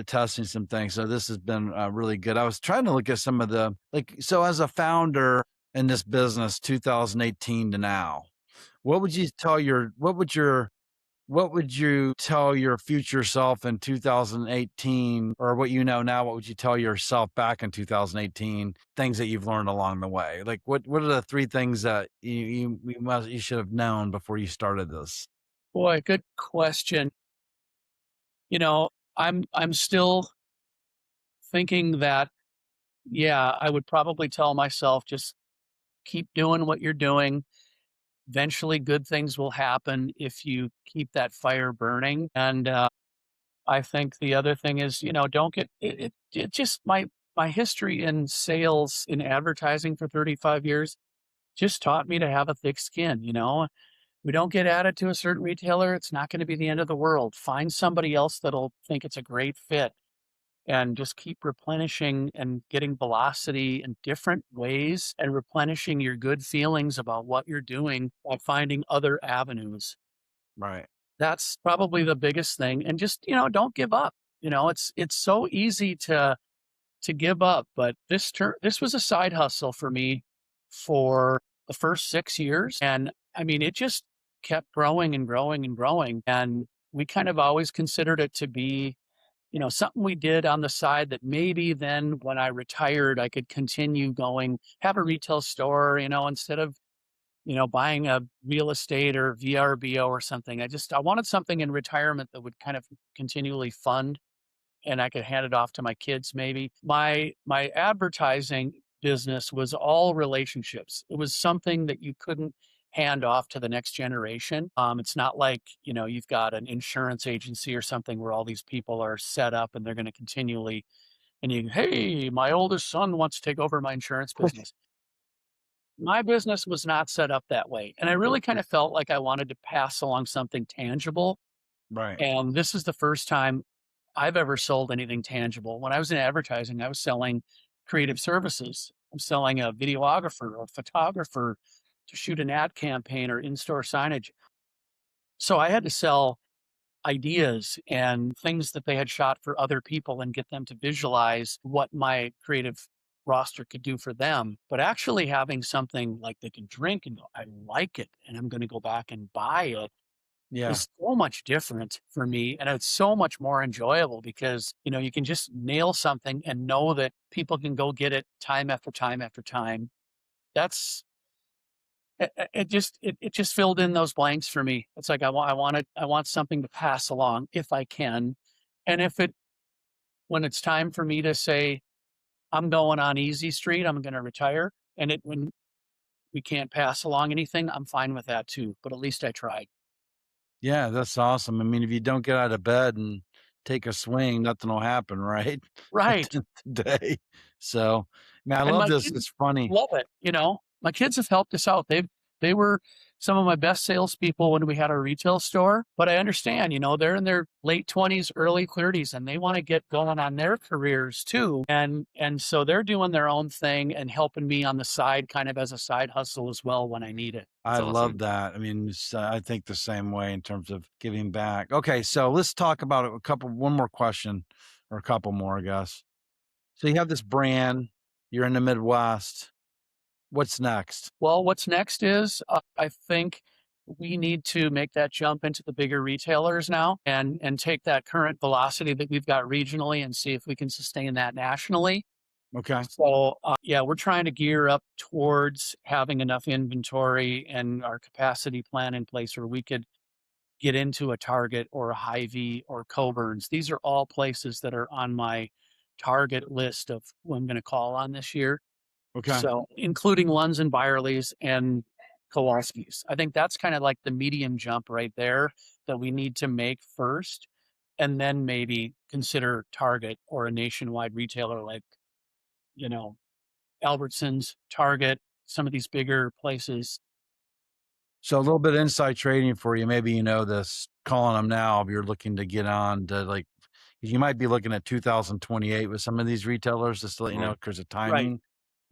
testing some things. So this has been really good. I was trying to look at some of the, so as a founder in this business, 2018 to now, what would you tell your future self in 2018, or what now, what would you tell yourself back in 2018, things that you've learned along the way? Like what are the three things that you should have known before you started this? Boy, good question. I'm still thinking that, yeah, I would probably tell myself, just keep doing what you're doing. Eventually good things will happen if you keep that fire burning. And I think the other thing is, don't get it just my history in sales, in advertising for 35 years just taught me to have a thick skin. We don't get added to a certain retailer, it's not going to be the end of the world. Find somebody else that'll think it's a great fit, and just keep replenishing and getting velocity in different ways and replenishing your good feelings about what you're doing by finding other avenues. Right. That's probably the biggest thing. And just, don't give up. It's so easy to give up, but this was a side hustle for me for the first 6 years. And I mean, it just kept growing and growing and growing. And we kind of always considered it to be something we did on the side that maybe then when I retired, I could continue going, have a retail store, instead of, buying a real estate or VRBO or something. I wanted something in retirement that would kind of continually fund and I could hand it off to my kids maybe. My advertising business was all relationships. It was something that you couldn't hand off to the next generation. It's not like, you've got an insurance agency or something where all these people are set up and they're going to continually hey, my oldest son wants to take over my insurance business. My business was not set up that way. And I really kind of felt like I wanted to pass along something tangible. Right. And this is the first time I've ever sold anything tangible. When I was in advertising, I was selling creative services. I'm selling a videographer or photographer to shoot an ad campaign or in-store signage. So I had to sell ideas and things that they had shot for other people and get them to visualize what my creative roster could do for them. But actually having something like they can drink and go, I like it, and I'm going to go back and buy it Yeah. is so much different for me. And it's so much more enjoyable because, you can just nail something and know that people can go get it time after time after time. That's it just filled in those blanks for me. It's like I want something to pass along if I can. And when it's time for me to say, I'm going on easy street, I'm going to retire. And when we can't pass along anything, I'm fine with that too. But at least I tried. Yeah, that's awesome. I mean, if you don't get out of bed and take a swing, nothing will happen, right? At the Right. end of the day. So, man, I And love my this. kids It's funny. love it. My kids have helped us out. They were some of my best salespeople when we had our retail store. But I understand, they're in their late 20s, early 30s, and they want to get going on their careers too. And so they're doing their own thing and helping me on the side, kind of as a side hustle as well when I need it. I That's love awesome. that. I mean, I think the same way in terms of giving back. Okay, so let's talk about one more question or a couple more, I guess. So you have this brand, you're in the Midwest. What's next? Well, what's next is I think we need to make that jump into the bigger retailers now and take that current velocity that we've got regionally and see if we can sustain that nationally. Okay. So, yeah, we're trying to gear up towards having enough inventory and our capacity plan in place where we could get into a Target or a Hy-Vee or Coburn's. These are all places that are on my target list of who I'm going to call on this year. Okay. So, including Lunds and Byerly's and Kowalski's. I think that's kind of like the medium jump right there that we need to make first, and then maybe consider Target or a nationwide retailer like, you know, Albertsons, Target, some of these bigger places. So a little bit of inside trading for you. Maybe you know this. Calling them now if you're looking to get on to you might be looking at 2028 with some of these retailers, just to let you know, because of Right. timing.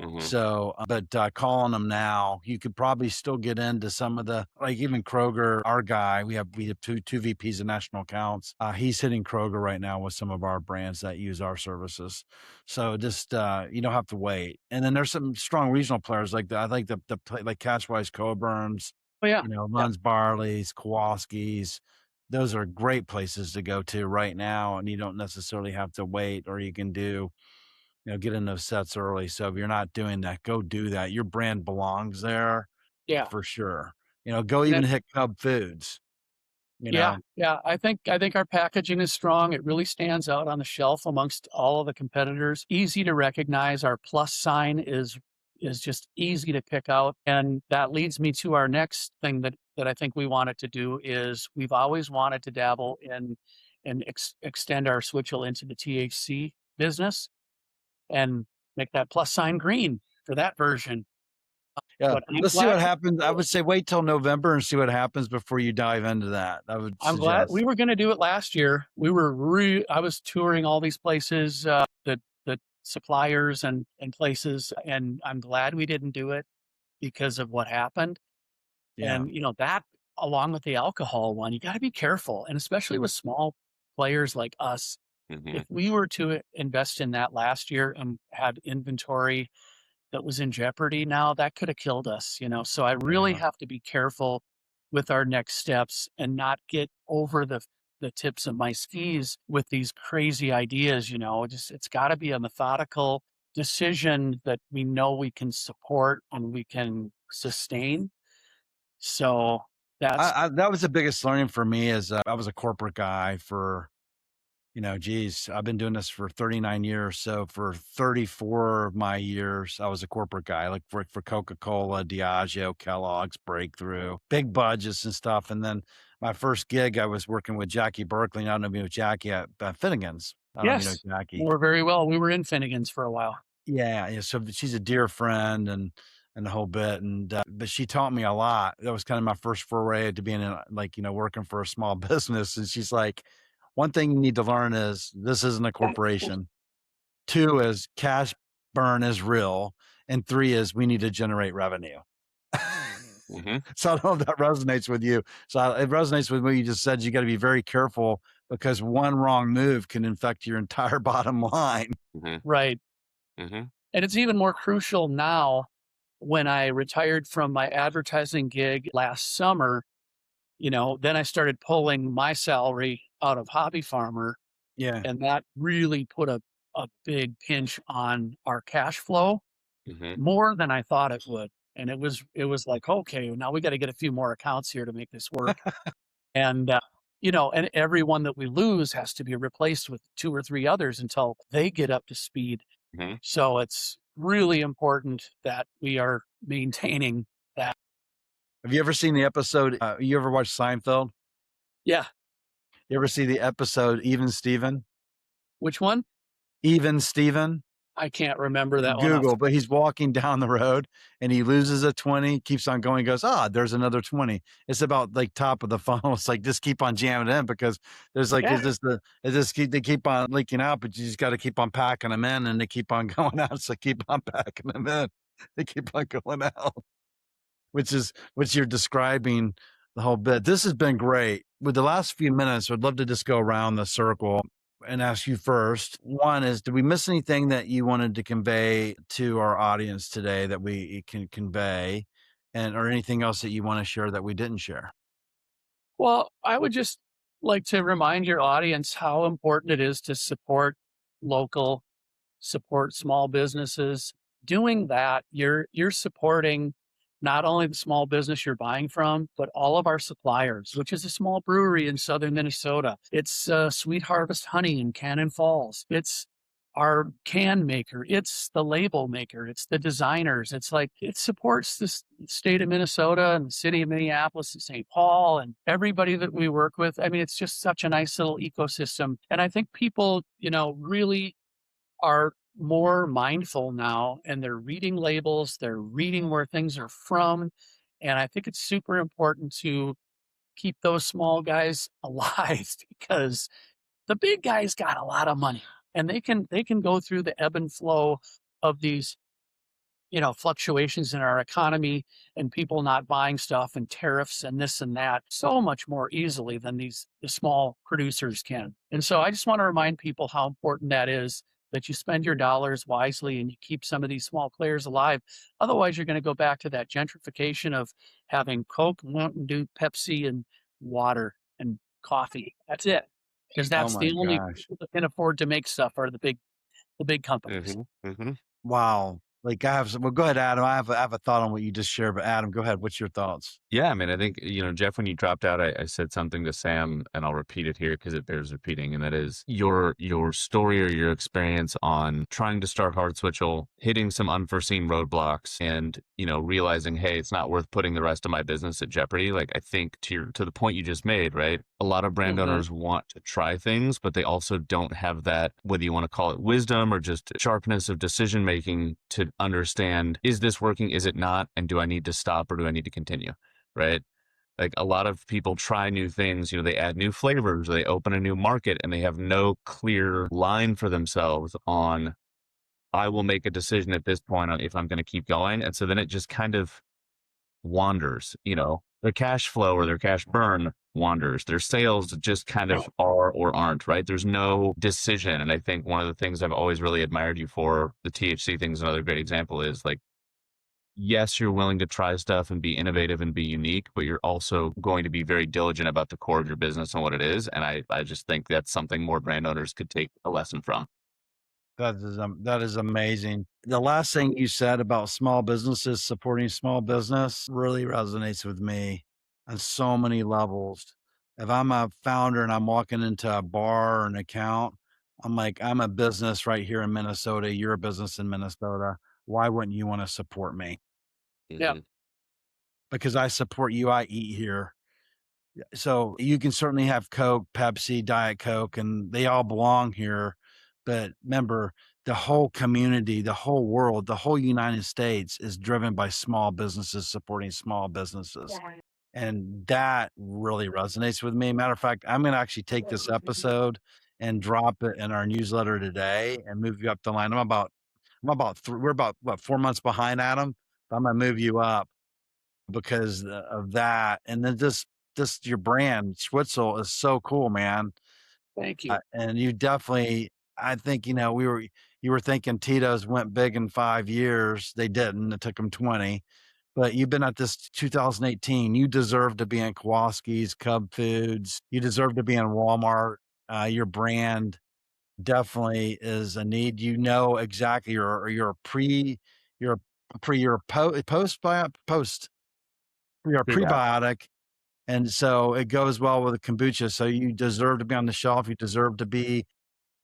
Mhm. So, but calling them now, you could probably still get into some of the, like even Kroger, our guy, we have two VPs of national accounts. He's hitting Kroger right now with some of our brands that use our services. So just, you don't have to wait. And then there's some strong regional players like that. I like like Catchwise, Coburn's, Oh, yeah. Yeah. Lunds, Barley's, Kowalski's. Those are great places to go to right now. And you don't necessarily have to wait, or you can get in those sets early. So if you're not doing that, go do that. Your brand belongs there Yeah. for sure. Go And even then, hit Cub Foods, you yeah. know. Yeah. I think our packaging is strong. It really stands out on the shelf amongst all of the competitors. Easy to recognize. Our plus sign is just easy to pick out. And that leads me to our next thing that I think we wanted to do is we've always wanted to dabble in and extend our switchel into the THC business and make that plus sign green for that version. Yeah. But I'm Let's see glad what we happens. I do would it. say wait till November and see what happens before you dive into that. I would I'm glad suggest. we were going to do it last year. I was touring all these places, the suppliers and places, and I'm glad we didn't do it because of what happened. Yeah. And that along with the alcohol one, you got to be careful, and especially with small players like us. Mhm. If we were to invest in that last year and had inventory that was in jeopardy now, that could have killed us. So I really Yeah. have to be careful with our next steps and not get over the tips of my skis with these crazy ideas, it's got to be a methodical decision that we know we can support and we can sustain. So that's That was the biggest learning for me is I was a corporate guy for, geez, I've been doing this for 39 years. So for 34 of my years, I was a corporate guy, like worked for Coca-Cola, Diageo, Kellogg's, Breakthrough, big budgets and stuff. And then my first gig, I was working with Jackie Berkeley. I don't know if you know Jackie at Finnegan's. I don't know if you yes, know Jackie. we're very well. We were in Finnegan's for a while. Yeah. So she's a dear friend and the whole bit. And, but she taught me a lot. That was kind of my first foray to being in, working for a small business. And she's like, one thing you need to learn is this isn't a corporation. 2 is cash burn is real. And 3 is we need to generate revenue. So I don't know if that resonates with you. So it resonates with what you just said. You got to be very careful because one wrong move can infect your entire bottom line. Right. And it's even more crucial now when I retired from my advertising gig last summer. Then I started pulling my salary out of Hobby Farmer. Yeah. And that really put a big pinch on our cash flow, more than I thought it would. And it was like, okay, now we got to get a few more accounts here to make this work. And, and everyone that we lose has to be replaced with 2 or 3 others until they get up to speed. So it's really important that we are maintaining that. Have you ever seen the episode? You ever watch Seinfeld? Yeah. You ever see the episode Even Steven? Which one? Even Steven. I can't remember that one. Google, but he's walking down the road and he loses a 20, keeps on going, goes, there's another 20. It's about like top of the funnel. It's like, just keep on jamming it in because there's like, they keep on leaking out, but you just got to keep on packing them in and they keep on going out. So keep on packing them in. They keep on going out, which you're describing the whole bit. This has been great. With the last few minutes, I'd love to just go around the circle and ask you first. One is, did we miss anything that you wanted to convey to our audience today that we can convey, or anything else that you want to share that we didn't share? Well, I would just like to remind your audience how important it is to support local, support small businesses. Doing that, you're supporting not only the small business you're buying from, but all of our suppliers, which is a small brewery in southern Minnesota. It's Sweet Harvest Honey in Cannon Falls. It's our can maker. It's the label maker. It's the designers. It's like, it supports the state of Minnesota and the city of Minneapolis and St. Paul and everybody that we work with. I mean, it's just such a nice little ecosystem. And I think people, really are more mindful now, and they're reading labels, they're reading where things are from. And I think it's super important to keep those small guys alive because the big guys got a lot of money and they can go through the ebb and flow of these, fluctuations in our economy and people not buying stuff and tariffs and this and that so much more easily than the small producers can. And so I just want to remind people how important that is, that you spend your dollars wisely and you keep some of these small players alive. Otherwise, you're going to go back to that gentrification of having Coke, Mountain Dew, Pepsi, and water and coffee. That's it. Because that's the only people that can afford to make stuff are the big companies. Wow. Like well, go ahead, Adam. I have a thought on what you just shared, but Adam, go ahead. What's your thoughts? Yeah, I mean, I think, Jeff, when you dropped out, I said something to Sam, and I'll repeat it here because it bears repeating. And that is your story or your experience on trying to start Hardswitchel, hitting some unforeseen roadblocks and, realizing, hey, it's not worth putting the rest of my business at jeopardy. Like, I think to the point you just made, right? A lot of brand owners want to try things, but they also don't have that, whether you want to call it wisdom or just sharpness of decision making to understand, is this working? Is it not? And do I need to stop or do I need to continue? Right? Like, a lot of people try new things, they add new flavors, or they open a new market, and they have no clear line for themselves on, I will make a decision at this point on if I'm going to keep going. And so then it just kind of wanders, their cash flow or their cash burn wanders. Their sales just kind of are or aren't, right? There's no decision. And I think one of the things I've always really admired you for, the THC thing is another great example, is like, yes, you're willing to try stuff and be innovative and be unique, but you're also going to be very diligent about the core of your business and what it is. And I just think that's something more brand owners could take a lesson from. That is amazing. The last thing you said about small businesses supporting small business really resonates with me on so many levels. If I'm a founder and I'm walking into a bar or an account, I'm like, I'm a business right here in Minnesota. You're a business in Minnesota. Why wouldn't you want to support me? Yeah. Mhm. Because I support you. I eat here. So you can certainly have Coke, Pepsi, Diet Coke, and they all belong here. But remember, the whole community, the whole world, the whole United States is driven by small businesses supporting small businesses. And that really resonates with me. Matter of fact, I'm going to actually take this episode and drop it in our newsletter today and move you up the line. We're about what, 4 months behind Adam. I'm going to move you up because of that. And then just your brand, Schwitzel, is so cool, man. Thank you. And you definitely, I think, you were thinking Tito's went big in 5 years. They didn't. It took them 20. But you've been at this 2018. You deserve to be in Kowalski's, Cub Foods. You deserve to be in Walmart. Your brand definitely is a need. You know exactly. You're you're a post you're a Prebiotic. prebiotic, and so it goes well with the kombucha. So you deserve to be on the shelf. You deserve to be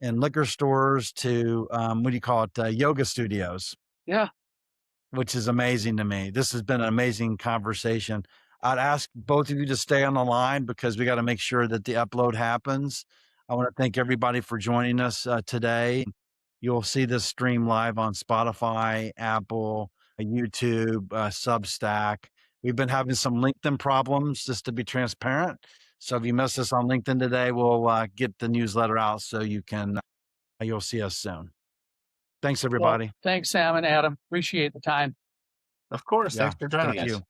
in liquor stores to what do you call it? Yoga studios, Yeah. which is amazing to me. This has been an amazing conversation. I'd ask both of you to stay on the line because we got to make sure that the upload happens. I want to thank everybody for joining us today. You'll see this stream live on Spotify, Apple, YouTube, Substack. We've been having some LinkedIn problems, just to be transparent. So if you missed us on LinkedIn today, we'll get the newsletter out so you'll see us soon. Thanks, Well, everybody. thanks, Sam and Adam. Appreciate the time. Of course. Yeah, Thanks for joining thank us. you.